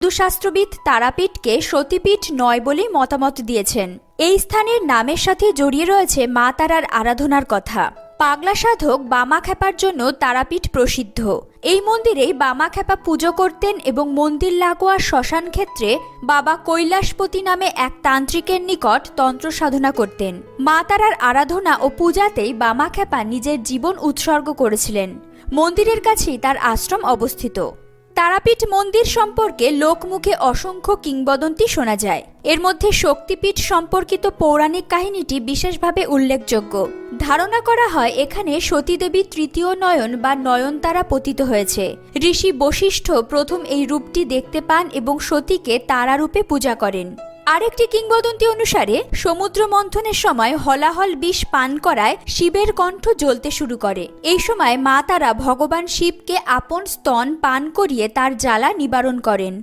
হিন্দুশাস্ত্রবিদ তারাপীঠকে সতীপীঠ নয় বলেই মতামত দিয়েছেন। এই স্থানের নামের সাথে জড়িয়ে রয়েছে মা তারার আরাধনার কথা। পাগলা সাধক বামাখ্যাপার জন্য তারাপীঠ প্রসিদ্ধ। এই মন্দিরেই বামাখ্যাপা পুজো করতেন এবং মন্দির লাগোয়া শ্মশান ক্ষেত্রে বাবা কৈলাসপতি নামে এক তান্ত্রিকের নিকট তন্ত্র সাধনা করতেন। মা তারার আরাধনা ও পূজাতেই বামাখ্যাপা নিজের জীবন উৎসর্গ করেছিলেন। মন্দিরের কাছেই তার আশ্রম অবস্থিত। তারাপীঠ মন্দির সম্পর্কে লোকমুখে অসংখ্য কিংবদন্তি শোনা যায়। এর মধ্যে শক্তিপীঠ সম্পর্কিত পৌরাণিক কাহিনীটি বিশেষভাবে উল্লেখযোগ্য। ধারণা করা হয় এখানে সতীদেবী তৃতীয় নয়ন বা নয়নতারা পতিত হয়েছে। ঋষি বশিষ্ঠ প্রথম এই রূপটি দেখতে পান এবং সতীকে তারারূপে পূজা করেন। আরেকটি কিংবদন্তি অনুসারে সমুদ্র মন্থনের সময় হলাহল বিষ পান করায় শিবের কণ্ঠ জ্বলতে শুরু করে। এই সময় মা তারা ভগবান শিবকে আপন স্তন পান করিয়ে তার জ্বালা নিবারণ করেন।